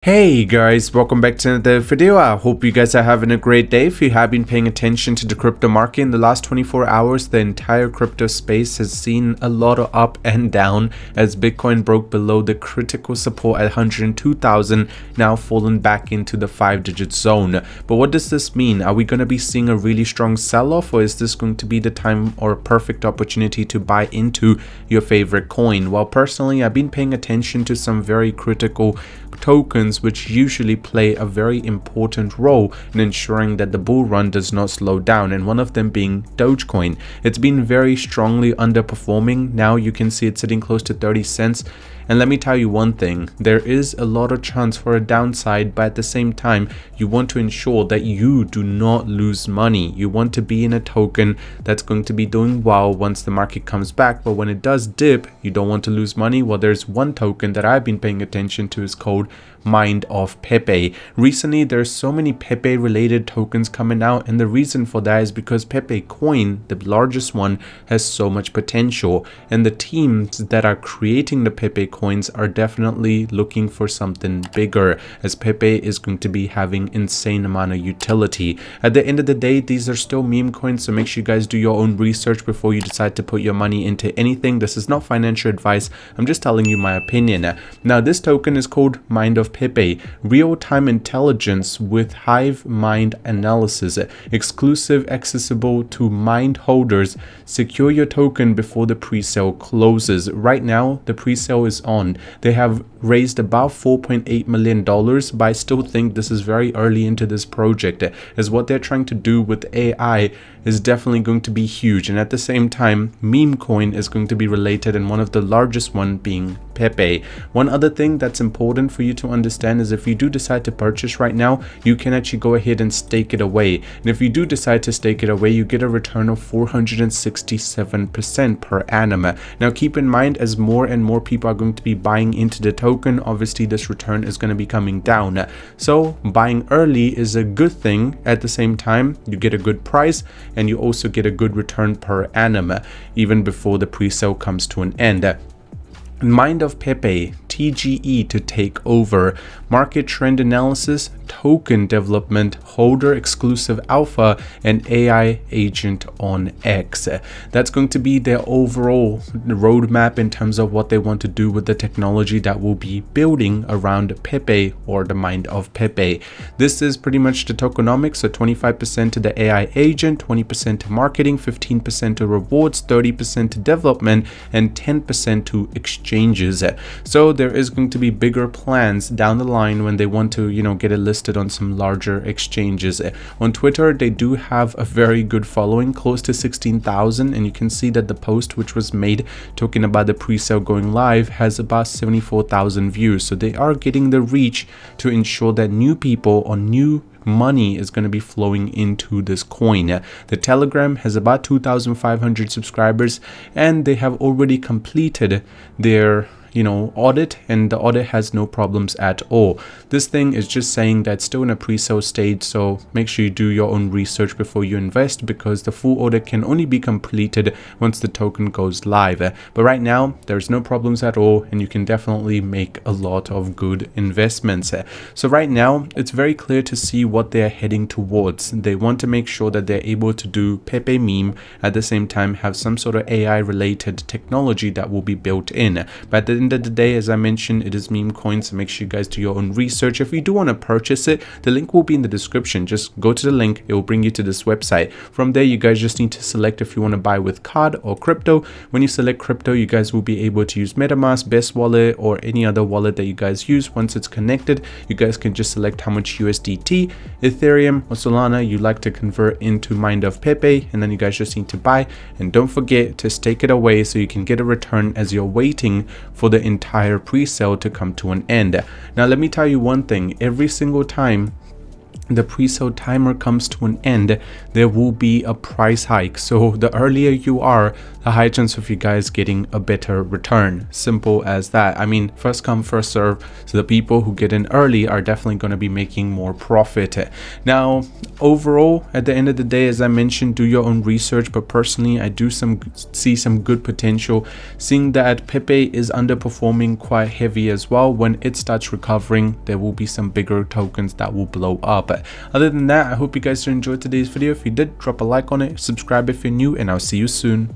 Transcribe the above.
Hey guys, welcome back to another video. I hope you guys are having a great day. If you have been paying attention to the crypto market in the last 24 hours, the entire crypto space has seen a lot of up and down as Bitcoin broke below the critical support at 102,000, now fallen back into the 5-digit zone. But what does this mean? Are we going to be seeing a really strong sell-off, or is this going to be the time or a perfect opportunity to buy into your favorite coin? Well, personally, I've been paying attention to some very critical tokens which usually play a very important role in ensuring that the bull run does not slow down, and one of them being Dogecoin. It's been very strongly underperforming. Now you can see it's sitting close to 30 cents. And let me tell you one thing, there is a lot of chance for a downside, but at the same time, you want to ensure that you do not lose money. You want to be in a token that's going to be doing well once the market comes back, but when it does dip, you don't want to lose money. Well, there's one token that I've been paying attention to, is called Mind of Pepe. Recently, there's so many Pepe related tokens coming out, and the reason for that is because Pepe coin, the largest one, has so much potential, and the teams that are creating the Pepe coins are definitely looking for something bigger, as Pepe is going to be having insane amount of utility. At the end of the day, these are still meme coins, so make sure you guys do your own research before you decide to put your money into anything. This is not financial advice, I'm just telling you my opinion. Now, this token is called Mind of Pepe, real-time intelligence with hive mind analysis, exclusive, accessible to mind holders. Secure your token before the pre-sale closes. Right now, the pre-sale is on. They have raised about $4.8 million, but I still think this is very early into this project, as what they're trying to do with AI is definitely going to be huge. And at the same time, Memecoin is going to be related, and one of the largest one being Pepe. One other thing that's important for you to understand is if you do decide to purchase right now, you can actually go ahead and stake it away. And if you do decide to stake it away, you get a return of 467% per annum. Now keep in mind, as more and more people are going to be buying into the token, obviously this return is going to be coming down. So buying early is a good thing. At the same time, you get a good price and you also get a good return per annum even before the pre-sale comes to an end. Mind of Pepe, TGE to take over, market trend analysis, token development, holder exclusive alpha, and AI agent on X. That's going to be their overall roadmap in terms of what they want to do with the technology that will be building around Pepe, or the Mind of Pepe. This is pretty much the tokenomics, so 25% to the AI agent, 20% to marketing, 15% to rewards, 30% to development, and 10% to exchanges. So there is going to be bigger plans down the line when they want to, get it listed on some larger exchanges. On Twitter, they do have a very good following, close to 16,000, and you can see that the post which was made talking about the pre-sale going live has about 74,000 views. So they are getting the reach to ensure that new people or new money is going to be flowing into this coin. The Telegram has about 2,500 subscribers, and they have already completed their audit, and the audit has no problems at all. This thing is just saying that it's still in a pre-sale stage, so make sure you do your own research before you invest, because the full audit can only be completed once the token goes live. But right now, there's no problems at all, and you can definitely make a lot of good investments. So right now, it's very clear to see what they're heading towards. They want to make sure that they're able to do Pepe meme, at the same time have some sort of AI related technology that will be built in. But at the end of the day, as I mentioned, it is Memecoin, so make sure you guys do your own research. If you do want to purchase it, the link will be in the description. Just go to the link, it will bring you to this website. From there, you guys just need to select if you want to buy with card or crypto. When you select crypto, you guys will be able to use MetaMask, Best Wallet, or any other wallet that you guys use. Once it's connected, you guys can just select how much USDT, Ethereum, or Solana you like to convert into Mind of Pepe, and then you guys just need to buy. And don't forget to stake it away so you can get a return as you're waiting for the entire pre-sale to come to an end. Now let me tell you one thing, every single time the pre-sale timer comes to an end, there will be a price hike. So the earlier you are, the high chance of you guys getting a better return. Simple as that. I mean, first come, first serve. So the people who get in early are definitely going to be making more profit. Now, overall, at the end of the day, as I mentioned, do your own research. But personally, I do see some good potential, seeing that Pepe is underperforming quite heavy as well. When it starts recovering, there will be some bigger tokens that will blow up. Other than that, I hope you guys enjoyed today's video. If you did, drop a like on it, subscribe if you're new, and I'll see you soon.